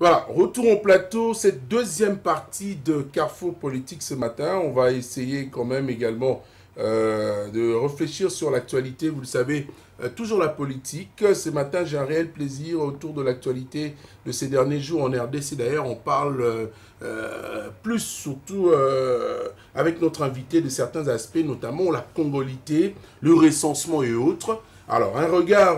Voilà, retour au plateau, cette deuxième partie de Carrefour Politique ce matin. On va essayer quand même également de réfléchir sur l'actualité. Vous le savez, toujours la politique. Ce matin, j'ai un réel plaisir autour de l'actualité de ces derniers jours en RDC. D'ailleurs, on parle plus surtout avec notre invité de certains aspects, notamment la congolité, le recensement et autres. Alors, un regard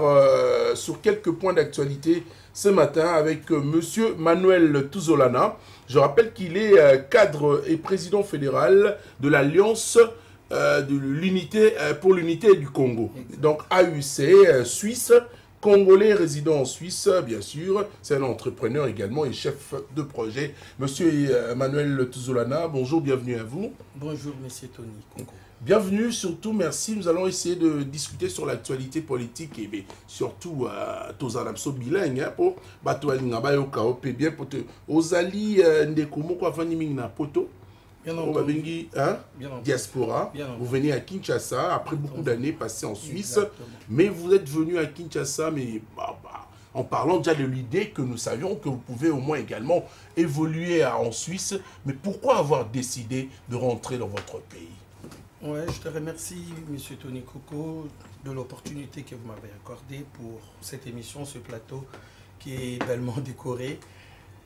sur quelques points d'actualité ce matin avec Monsieur Manuel Tuzolana. Je rappelle qu'il est cadre et président fédéral de l'Alliance pour l'unité du Congo. Donc AUC, Suisse, Congolais résident en Suisse, bien sûr. C'est un entrepreneur également et chef de projet. Monsieur Manuel Tuzolana, bonjour, bienvenue à vous. Bonjour, Monsieur Tony Congo. Bienvenue, surtout, merci. Nous allons essayer de discuter sur l'actualité politique et bien, surtout tous les abso bilingues pour battre les bien pour te Ozali Ndekumo quoi venir na poto. Bien entendu. Diaspora. Bien vous venez à Kinshasa après beaucoup d'années passées en Suisse. Exactement. Mais vous êtes venu à Kinshasa, mais en parlant déjà de l'idée que nous savions que vous pouvez au moins également évoluer en Suisse. Mais pourquoi avoir décidé de rentrer dans votre pays? Ouais, je te remercie, Monsieur Tony Coco, de l'opportunité que vous m'avez accordée pour cette émission, ce plateau qui est bellement décoré.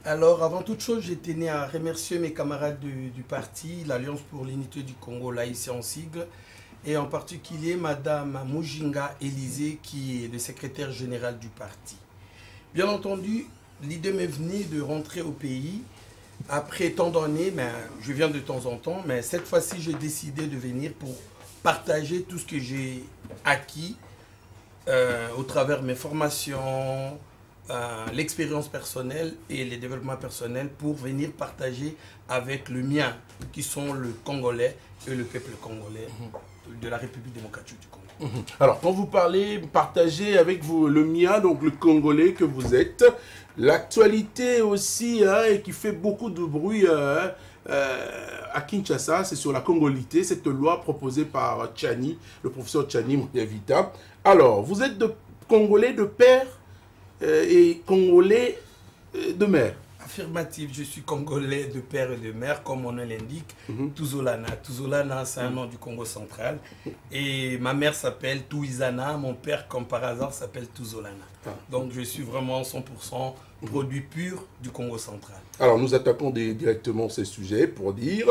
Alors, avant toute chose, j'ai tenu à remercier mes camarades du parti, l'Alliance pour l'unité du Congo, l'AIC en sigle, et en particulier Madame Mujinga Élisée, qui est le secrétaire général du parti. Bien entendu, l'idée m'est venue de rentrer au pays. Après tant d'années, je viens de temps en temps, mais cette fois-ci, j'ai décidé de venir pour partager tout ce que j'ai acquis au travers de mes formations, l'expérience personnelle et les développements personnels pour venir partager avec le mien, qui sont le Congolais et le peuple congolais de la République démocratique du Congo. Alors, quand vous parlez, partagez avec vous le mien, donc le Congolais que vous êtes, l'actualité aussi, et qui fait beaucoup de bruit à Kinshasa, c'est sur la congolité, cette loi proposée par Tchani, le professeur Tchani Mouyavita. Alors, vous êtes Congolais de père et Congolais de mère. Affirmatif, je suis Congolais de père et de mère, comme mon nom l'indique, Tuzolana. Tuzolana, c'est un nom du Congo central. Et ma mère s'appelle Touizana, mon père, comme par hasard, s'appelle Tuzolana. Donc je suis vraiment 100% produit pur du Congo central. Alors nous attaquons directement ces sujets pour dire,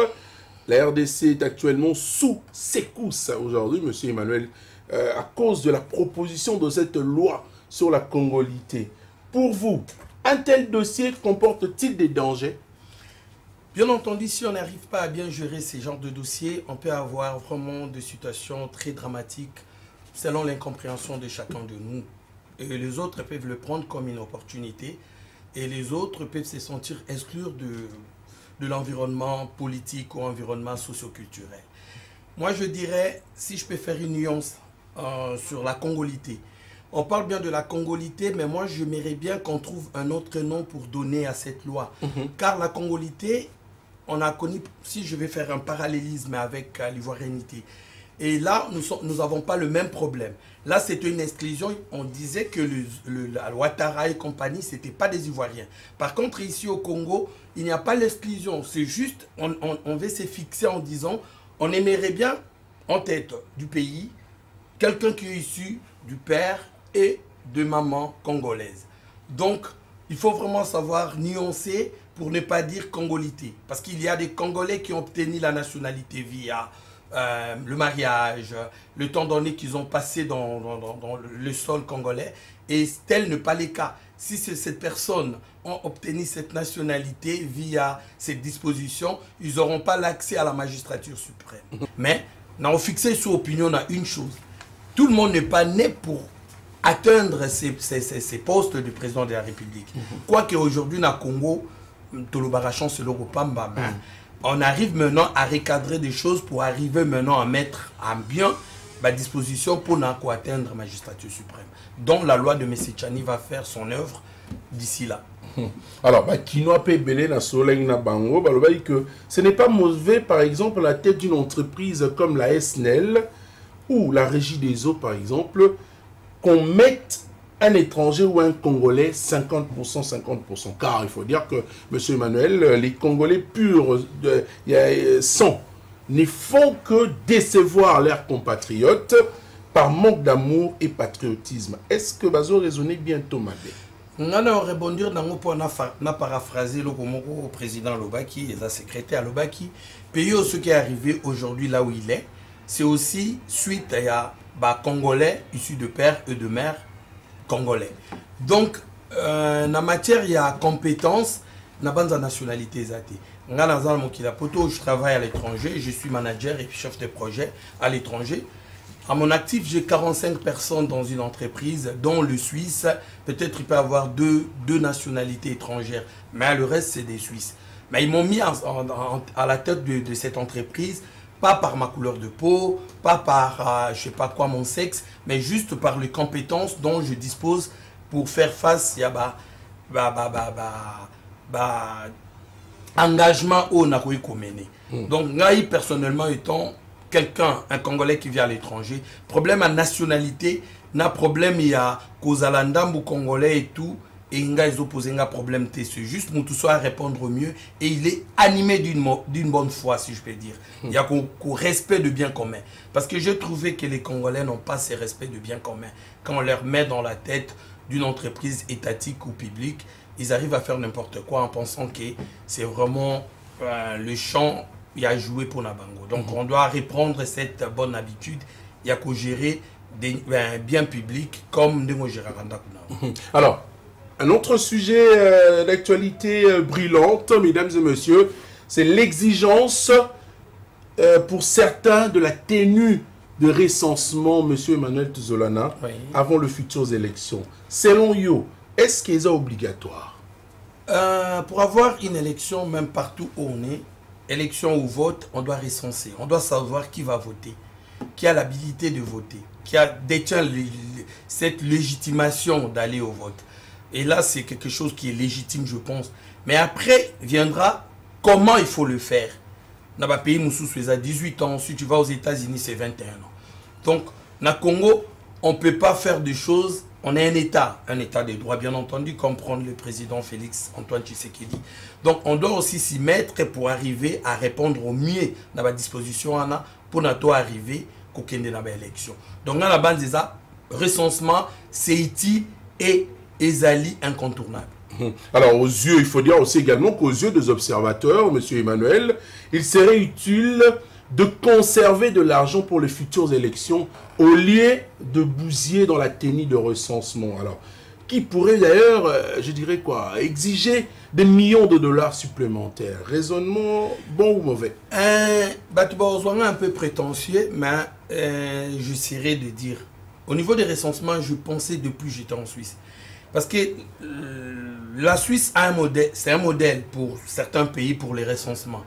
la RDC est actuellement sous secousse aujourd'hui, monsieur Emmanuel, à cause de la proposition de cette loi sur la congolité. Pour vous, un tel dossier comporte-t-il des dangers? Bien entendu, si on n'arrive pas à bien gérer ces genres de dossiers, on peut avoir vraiment des situations très dramatiques selon l'incompréhension de chacun de nous. Et les autres peuvent le prendre comme une opportunité et les autres peuvent se sentir exclus de l'environnement politique ou environnement socio-culturel. Moi, je dirais, si je peux faire une nuance sur la congolité, on parle bien de la congolité, mais moi, j'aimerais bien qu'on trouve un autre nom pour donner à cette loi. Car la congolité, on a connu, si je vais faire un parallélisme avec l'ivoirianité, et là, nous n'avons pas le même problème. Là, c'était une exclusion. On disait que la Ouattara et compagnie, ce n'était pas des Ivoiriens. Par contre, ici au Congo, il n'y a pas l'exclusion. C'est juste, on veut se fixer en disant, on aimerait bien, en tête du pays, quelqu'un qui est issu du père et de maman congolaise. Donc, il faut vraiment savoir nuancer pour ne pas dire congolité. Parce qu'il y a des Congolais qui ont obtenu la nationalité via le mariage, le temps donné qu'ils ont passé dans le sol congolais. Et tel n'est pas le cas. Si cette personne ont obtenu cette nationalité via cette disposition, ils n'auront pas l'accès à la magistrature suprême. Mais, nous avons fixé sur opinion à une chose. Tout le monde n'est pas né pour atteindre ces postes de président de la République. Quoique aujourd'hui, dans le Congo, on arrive maintenant à recadrer des choses pour arriver maintenant à mettre en bien la disposition pour atteindre la magistrature suprême. Donc la loi de M. Tchani va faire son œuvre d'ici là. Alors, Kinoa Pebele na Soleng na Bango, que ce n'est pas mauvais, par exemple, à la tête d'une entreprise comme la SNEL ou la Régie des eaux, par exemple, qu'on mette un étranger ou un Congolais, 50%, 50%. Car il faut dire que, M. Emmanuel, les Congolais purs sont, ne font que décevoir leurs compatriotes par manque d'amour et patriotisme. Est-ce que Bazo raisonnait bientôt, Mabé? On a rebondir dans le paraphraser le président Lobaki et sa secrétaire Lobaki. Pays ce qui est arrivé aujourd'hui là où il est, c'est aussi suite à Congolais issus de père et de mère congolais. Donc, en matière, il y a compétence, il y a nationalité. Je travaille à l'étranger, je suis manager et chef de projet à l'étranger. À mon actif, j'ai 45 personnes dans une entreprise, dont le Suisse. Peut-être il peut avoir deux nationalités étrangères, mais le reste, c'est des Suisses. Mais ils m'ont mis à la tête de cette entreprise, pas par ma couleur de peau, pas par, je sais pas quoi, mon sexe, mais juste par les compétences dont je dispose pour faire face à engagement au Nakoui Komene. Donc, moi, personnellement, étant quelqu'un, un Congolais qui vient à l'étranger, problème à nationalité, n'a problème, il y a Kozalanda ou Congolais et tout, et il y a un problème, c'est juste pour tout soit répondre au mieux, et il est animé d'une bonne foi, si je peux dire. Il y a qu'au respect de bien commun. Parce que j'ai trouvé que les Congolais n'ont pas ce respect de bien commun. Quand on leur met dans la tête d'une entreprise étatique ou publique, ils arrivent à faire n'importe quoi en pensant que c'est vraiment le champ il a joué pour Nabango. Donc on doit reprendre cette bonne habitude. Il y a qu'à gérer des biens publics comme nous gérons. Alors, un autre sujet d'actualité brûlante, mesdames et messieurs, c'est l'exigence pour certains de la tenue de recensement, M. Emmanuel Tuzolana, avant les futures élections. Selon vous, est-ce qu'il est obligatoire? Pour avoir une élection, même partout où on est, élection ou vote, on doit recenser. On doit savoir qui va voter, qui a l'habilité de voter, qui détient cette légitimation d'aller au vote. Et là, c'est quelque chose qui est légitime, je pense. Mais après, viendra comment il faut le faire. Dans le pays, c'est à 18 ans. Si tu vas aux États-Unis, c'est 21 ans. Donc, dans le Congo, on ne peut pas faire des choses. On est un état de droit, bien entendu, comme prendre le président Félix Antoine Tshisekedi. Donc, on doit aussi s'y mettre pour arriver à répondre au mieux dans la disposition pour nous arriver à l'élection. Donc, dans la base des recensement, c'est utile et ezali incontournable. Alors, aux yeux, il faut dire aussi également qu'aux yeux des observateurs, M. Emmanuel, il serait utile de conserver de l'argent pour les futures élections au lieu de bousiller dans la tenue de recensement. Alors, qui pourrait d'ailleurs, je dirais quoi, exiger des millions de dollars supplémentaires. Raisonnement bon ou mauvais? Un peu prétentieux, mais j'essaierai de dire. Au niveau des recensements, je pensais depuis que j'étais en Suisse. Parce que la Suisse a un modèle, c'est un modèle pour certains pays pour les recensements.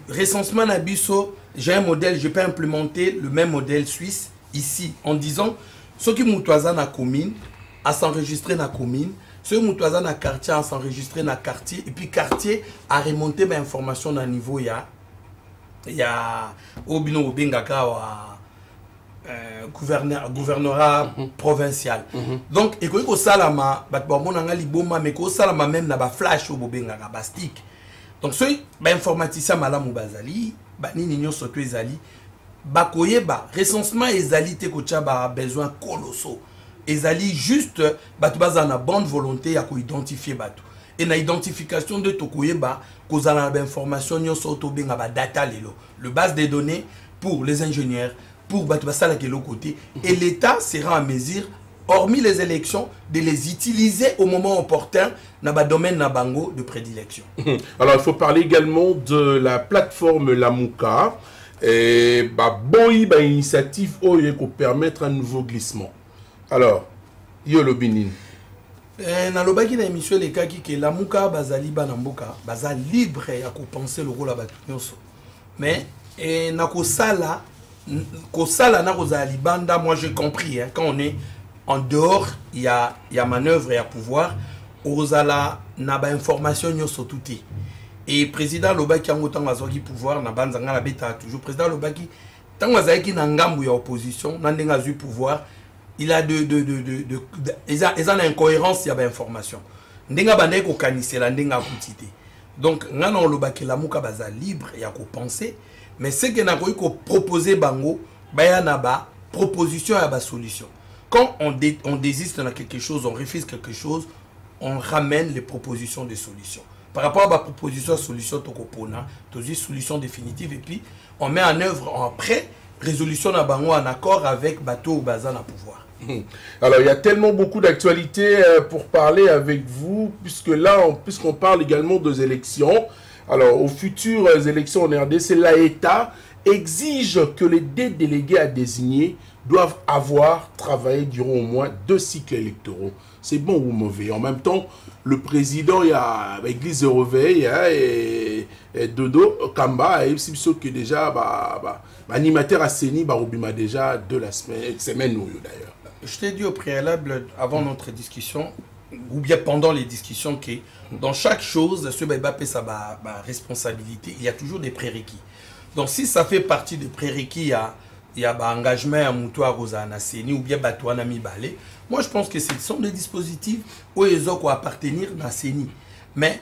Recensement Nabiso, j'ai un modèle, je peux implémenter le même modèle suisse ici en disant ceux qui sont dans la commune à s'enregistrer dans la commune, ceux qui sont dans le quartier à s'enregistrer dans le quartier, et puis quartier à remonter mes informations à niveau il y a Obino Bengaka gouvernorat provincial. Donc et que salama batbomona liboma mais ko salama même na ba flash au bengaka ba stick. Donc ce informaticien malamu bazali ba nini nyo soto ezali ba koyeba recensement ezali te ko tchaba besoin colossaux ezali juste batu bazana bonne volonté ya ko identifier batu et na identification de to koyeba ko zala ba information nyo soto benga ba data lelo le base de données pour les ingénieurs pour batu basala de l'autre côté et l'État sera en mesure hormis les élections, de les utiliser au moment opportun dans le domaine Nabango de prédilection. Alors, il faut parler également de la plateforme Lamouka. Et bon, il y a une initiative pour permettre un nouveau glissement. Alors, Yolo Binin. Dans le baki d'émission, les cas qui Lamouka, Bazali, Banamboka, Bazali libre à penser le rôle à Batunyoso. Mais, Nakosala, Kosala, Nakozali, Banda, moi j'ai compris, quand on est en dehors, il y a manœuvre et il y a pouvoir. Ozala n'a pas information sur tout. Et président Lobaki a autant de pouvoir, n'a pas toujours président Lobaki, tant que qui n'a pas opposition, n'a pas pouvoir, il a ils ont incohérence, il y a information. Ndenga bande ko kanisela ndenga kutite. Donc ngana olobaki la muka baza libre ya ko penser, mais ce que na ko proposer bango ba ya na ba proposition à ba solution. Quand on désiste dans quelque chose, on refuse quelque chose, on ramène les propositions de solutions. Par rapport à ma proposition de solution, tu dis solution définitive et puis on met en œuvre après résolution d'un bango en accord avec bateau ou bazan à pouvoir. Alors il y a tellement beaucoup d'actualités pour parler avec vous, puisque là, puisqu'on parle également des élections. Alors aux futures élections en RDC, l'État exige que les délégués à désigner doivent avoir travaillé durant au moins 2 cycles électoraux. C'est bon ou mauvais? En même temps, le président, il y a l'église de réveil et Dodo Kamba, et c'est ce que déjà, animateur à Séni, Barubima déjà de la semaine d'ailleurs. Je t'ai dit au préalable, avant notre discussion, ou bien pendant les discussions, que dans chaque chose, ce Bébapé, sa responsabilité, il y a toujours des prérequis. Donc si ça fait partie des prérequis, il y a un engagement à Moutoua Rosana Séni ou bien Batouana Mibale. Moi, je pense que ce sont des dispositifs où ils ont appartenir à Séni. Mais,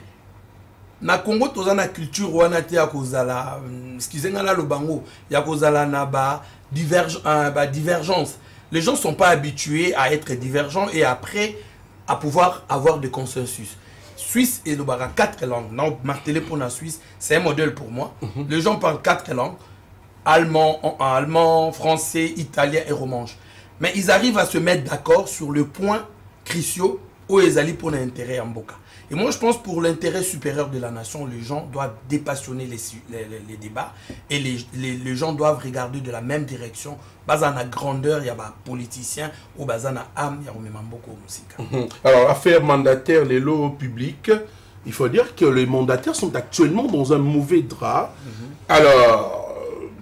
na Congo, tu as une culture où on a excusez-moi le bango, il y a divergence. Les gens ne sont pas habitués à être divergents et après à pouvoir avoir des consensus. Suisse et le Bara 4 langues. Non, martelé pour la Suisse, c'est un modèle pour moi. Les gens parlent 4 langues. Allemand, français, italien et romanche. Mais ils arrivent à se mettre d'accord sur le point cruciaux où ils allaient pour l'intérêt en Boka. Et moi, je pense pour l'intérêt supérieur de la nation, les gens doivent dépassionner les débats et les gens doivent regarder de la même direction. Bazana grandeur, il y a des politiciens, ou bazana âme, il y a même beaucoup de musique. Alors, affaire mandataire, les lots publics, il faut dire que les mandataires sont actuellement dans un mauvais drap. Alors,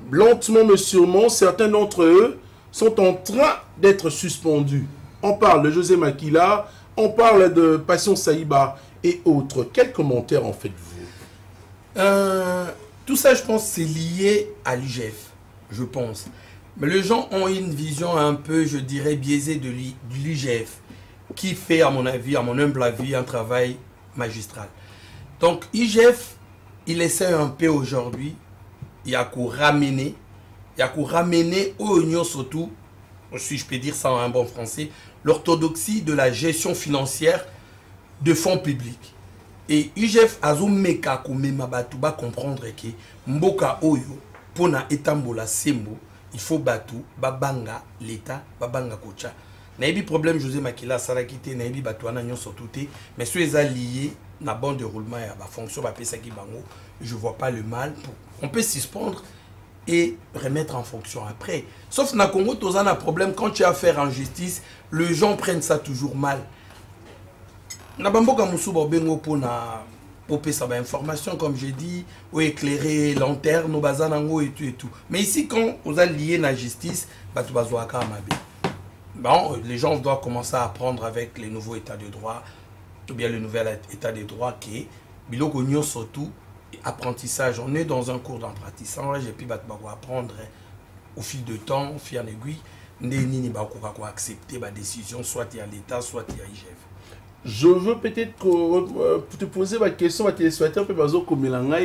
lentement mais sûrement, certains d'entre eux sont en train d'être suspendus. On parle de José Makila, on parle de Passion Saïba et autres. Quels commentaires en faites-vous? Tout ça, je pense, c'est lié à l'IGF, je pense. Mais les gens ont une vision un peu, je dirais, biaisée de l'IGF, qui fait, à mon avis, à mon humble avis, un travail magistral. Donc, IGF, il essaie un peu aujourd'hui, il y a qu'à ramener aux unions surtout, si je peux dire ça en un bon français, l'orthodoxie de la gestion financière de fonds publics. Et IGF azumeka kumema batu ba comprendre que mboka oyo pona etambola sembo il faut batu babanga l'état babanga kocha. Naïbi problème José Makila sarakité naïbi batu ana nyon surtout mais ceux les alliés na bon déroulement ya ba fonction ba pesa ki bango, je vois pas le mal pour on peut suspendre et remettre en fonction après. Sauf na Congo tous un problème quand tu as affaire en justice, les gens prennent ça toujours mal. Na bamboka musuba bengo pona popé ça ba information comme j'ai dit ou éclairer lanterne no bazanango et tout. Mais ici quand on a lié la justice, batu bazwaka mabe. Bon, les gens doivent commencer à apprendre avec les nouveaux états de droit ou bien le nouvel état de droit qui est biloko nyo surtout apprentissage. On est dans un cours d'apprentissage et puis batu va apprendre au fil de temps, au fil en aiguille, nini ba ko accepter ba décision soit il y a l'état soit il y a IGF. Je veux peut-être te poser ma question à téléspectateurs,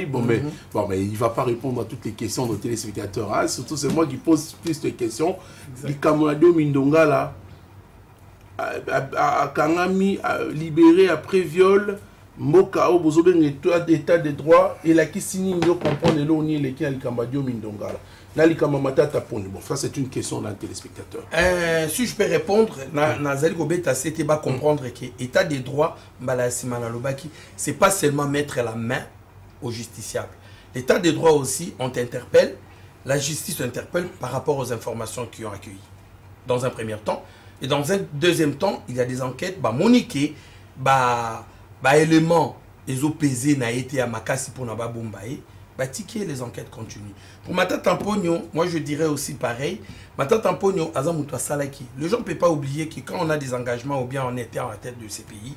bon, mais il ne va pas répondre à toutes les questions de téléspectateurs. Hein. Surtout, c'est moi qui pose plus de questions. Le Camonado Mindonga, là, à Kangami, libéré après viol, Moka, Bozoben, état de droit, et la qui signe, nous comprenons l'on est les Camonado Mindonga, là. Bon, ça c'est une question d'un téléspectateur. Si je peux répondre, Nazali Gobeta c'était pas comprendre que l'état des droits, c'est pas seulement mettre la main au justiciable. L'état des droits aussi, on t'interpelle, la justice interpelle par rapport aux informations qu'ils ont accueillies. Dans un premier temps. Et dans un deuxième temps, il y a des enquêtes, moniquées, éléments, les OPZ n'a été à Makasi pour Naba Bombaye. Les enquêtes continuent. Pour Mata Tampogno, moi je dirais aussi pareil. Mata Tampogno, Azamutua Salaki. Les gens ne peuvent pas oublier que quand on a des engagements ou bien on était à la tête de ces pays,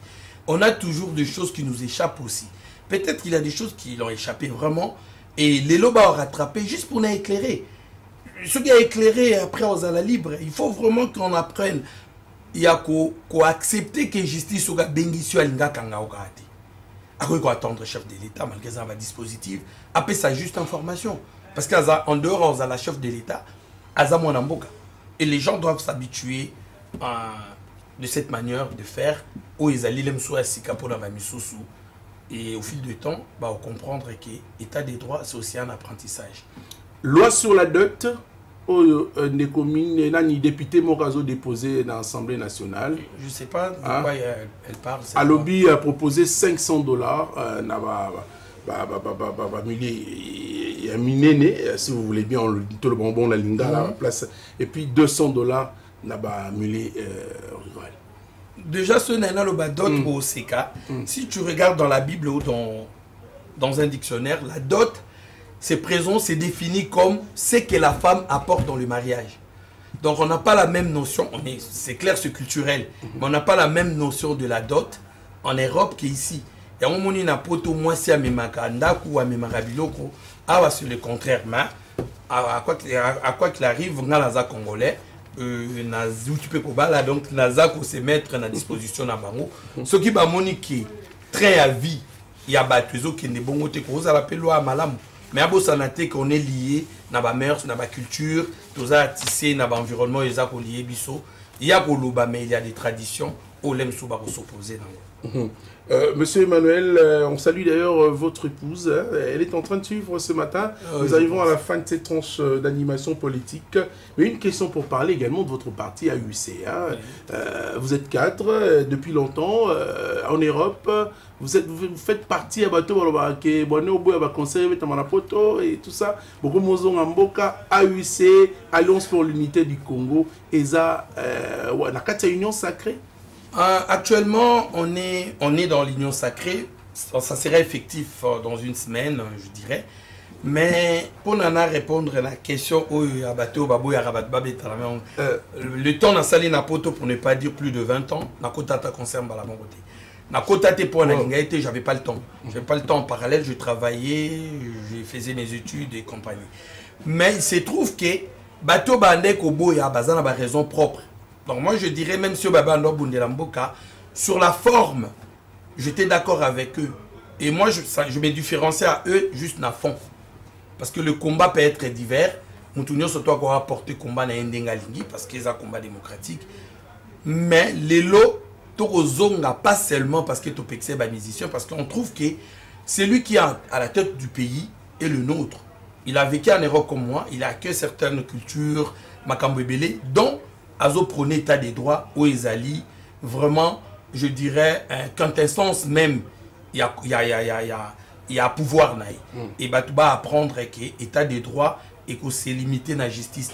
on a toujours des choses qui nous échappent aussi. Peut-être qu'il y a des choses qui l'ont échappé vraiment et les lobas ont rattrapé juste pour nous éclairer. Ce qui a éclairé après aux ala libre, il faut vraiment qu'on apprenne. il y a qu'à accepter que justice soit bengisio alinga kanga okati. À quoi attendre le chef de l'État malgré ça va dispositif après sa juste information parce qu'en dehors de la chef de l'État aza mwana mboka et les gens doivent s'habituer de cette manière de faire où ils allaient les msou asika pour la misusu et au fil du temps bah comprendre que l'état des droits c'est aussi un apprentissage. Loi sur la dot. Des communes, ni député Morazo déposé dans l'Assemblée nationale. Je ne sais pas de quoi elle parle. À lobby a proposé $500. Si vous voulez bien, tout le bonbon, la linga, la place. Et puis $200 n'a mulé rural. Déjà, ce n'est pas le dot au CK. Si tu regardes dans la Bible ou dans un dictionnaire, la dot, c'est présent, c'est défini comme ce que la femme apporte dans le mariage. Donc on n'a pas la même notion, c'est clair, c'est culturel, mais on n'a pas la même notion de la dot en Europe qu'ici. Et on moni na poto moi si à memaka ndaku à memaka biloko, c'est le contraire, mais à quoi qu'il arrive, on a la congolais, tu peux pas donc naza ko se mettre à disposition na bango. Ce qui va moni qui train à vie, il y a batuzo qui ne bon côté cause à la loi malamu. Mais à Bossanate qu'on est lié na ba mœurs, na ba culture, tout ça tissé na ba environnement ils a lié biso. Il y a koloba mais il y a des traditions au lem souba s'opposer dans. Monsieur Emmanuel, on salue d'ailleurs votre épouse. Elle est en train de suivre ce matin. Nous arrivons à la fin de cette tranche d'animation politique. Mais une question pour parler également de votre parti AUC. Vous êtes cadre depuis longtemps en Europe. Vous faites partie à bateau qui conserver Tamanapoto et tout ça. Beaucoup de Mboka, AUC, Alliance pour l'unité du Congo. Et ça, la union sacrée. Actuellement, on est dans l'union sacrée. Ça serait effectif dans une semaine, je dirais. Mais pour nana répondre à la question, le temps n'a salé na poto pour ne pas dire plus de 20 ans. Na kotata concerne la mon côté. Na kotata pour la lingaïté, j'avais pas le temps. J'avais pas le temps en parallèle. Je travaillais, je faisais mes études et compagnie. Mais il se trouve que bateau bandé kobo ya bazana ba raison propre. Donc moi je dirais même si Babando Bundelamboka, sur la forme, j'étais d'accord avec eux. Et moi je me différencie à eux juste na fond. Parce que le combat peut être divers. Moutounio surtout à apporter combat na Ndengalingi parce qu'ils ont un combat démocratique. Mais les lots, Torozonga pas seulement parce que Topexé est musicien, parce qu'on trouve que c'est lui qui est à la tête du pays et le nôtre. Il a vécu en Europe comme moi, il a que certaines cultures, Makambo Ebele, dont Azo prôné état des droits, où ils allaient vraiment, je dirais, quand instance même, il y a pouvoir. Et Batouba apprendre que état des droits et que c'est limité na justice,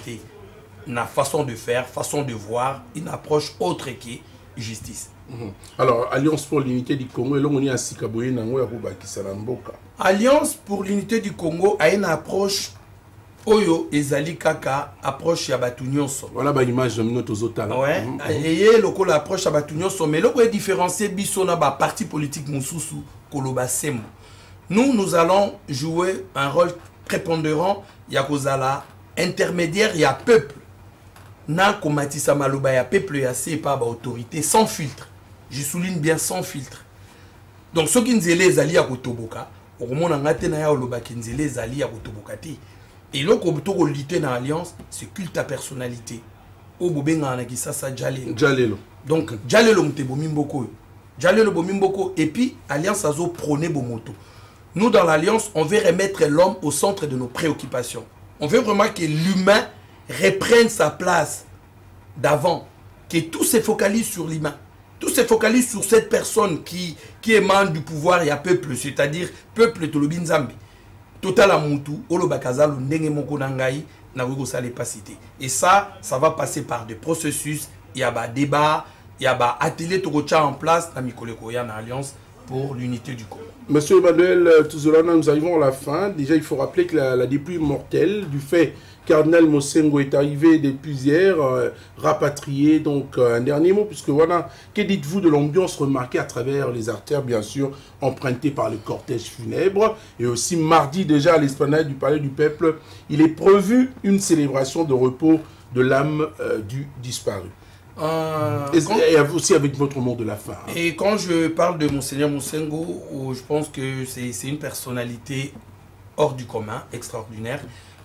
na façon de faire, façon de voir, une approche autre que justice. Alors, Alliance pour l'unité du Congo, et là on est à Sikaboye, Alliance pour l'unité du Congo a une approche Oyo ezali kaka approche ya batu nyonso. Voilà ba image de notre zotala. Ouais. Et lokola approche ya batu nyonso mais loko est différencier biso na ba parti politique mususu koloba semo. Nous allons jouer un rôle prépondérant ya kozala intermédiaire ya peuple. Na komatisa maloba ya peuple ya c'est pas ba autorité sans filtre. Je souligne bien sans filtre. Donc ceux qui nzele ezali ya kotoboka, okomona ngate na ya oloba ki nzele ezali ya kotoboka te. Et là, quand on lutte dans l'alliance, c'est culte à personnalité. Au bobenga na kisasa Jalelo. Donc Jalelo mte bomimboko. Jalelo bomimboko et puis alliance azo prôner bomoto. Nous dans l'alliance, on veut remettre l'homme au centre de nos préoccupations. On veut vraiment que l'humain reprenne sa place d'avant, que tout se focalise sur l'humain. Tout se focalise sur cette personne qui émane du pouvoir et à peuple, c'est-à-dire peuple Tolobin Zambi. Total Amuntu, Olobakazal, Ndenge Moko Nangai, Narugo Salé pas cité. Et ça va passer par des processus, il y a des débats, il y a des ateliers Togocha en place, dans Mikolekoya, dans l'Alliance pour l'unité du Congo. Monsieur Emmanuel Touzolana, nous arrivons à la fin. Déjà, il faut rappeler que la dépouille mortelle du fait Cardinal Mosengo est arrivé depuis hier, rapatrié. Donc, un dernier mot, puisque voilà, que dites-vous de l'ambiance remarquée à travers les artères, bien sûr, empruntées par le cortège funèbre. Et aussi, mardi, déjà, à l'esplanade du Palais du Peuple, il est prévu une célébration de repos de l'âme du disparu. Et aussi avec votre mot de la fin. Hein. Et quand je parle de Monseigneur Moussengo, je pense que c'est une personnalité hors du commun, extraordinaire,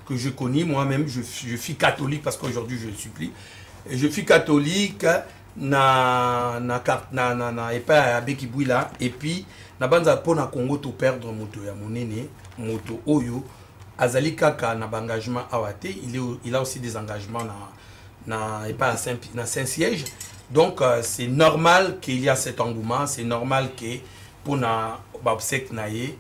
que je connais moi-même. Je suis catholique parce qu'aujourd'hui je supplie. Et je suis catholique na epa abeki bouila et puis na banza pona Congo to perdre moto ya monene moto oyo azali kaka na engagement awate il a aussi des engagements na Saint-Siège. Donc c'est normal qu'il y a cet engouement, c'est normal que pour na obsèque naie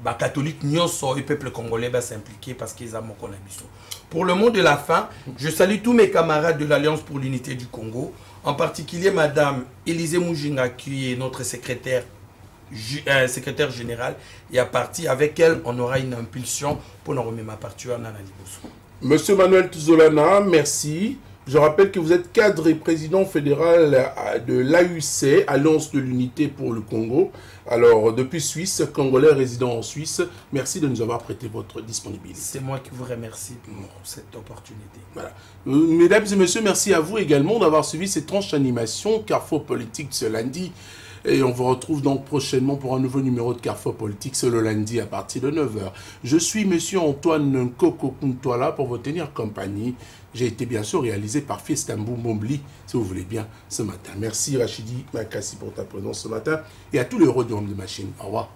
ba catholique nyonso et peuple congolais va s'impliquer parce qu'ils ont mon connexion. Pour le mot de la fin, je salue tous mes camarades de l'Alliance pour l'unité du Congo, en particulier Madame Élisée Moujinga, qui est notre secrétaire général, et à partir avec elle, on aura une impulsion pour nous remettre ma partie à Nana Liboso. Monsieur Manuel Tuzolana, merci. Je rappelle que vous êtes cadre et président fédéral de l'AUC, Alliance de l'Unité pour le Congo. Alors, depuis Suisse, Congolais résident en Suisse, merci de nous avoir prêté votre disponibilité. C'est moi qui vous remercie pour cette opportunité. Voilà. Mesdames et messieurs, merci à vous également d'avoir suivi cette tranche d'animation Carrefour Politique ce lundi. Et on vous retrouve donc prochainement pour un nouveau numéro de Carrefour Politique, ce le lundi à partir de 9h. Je suis monsieur Antoine Nkoko Kuntwala pour vous tenir compagnie. J'ai été bien sûr réalisé par Fiestambou Mombli, si vous voulez bien, ce matin. Merci Rachidi Makassi pour ta présence ce matin et à tous les héros de machine. Au revoir.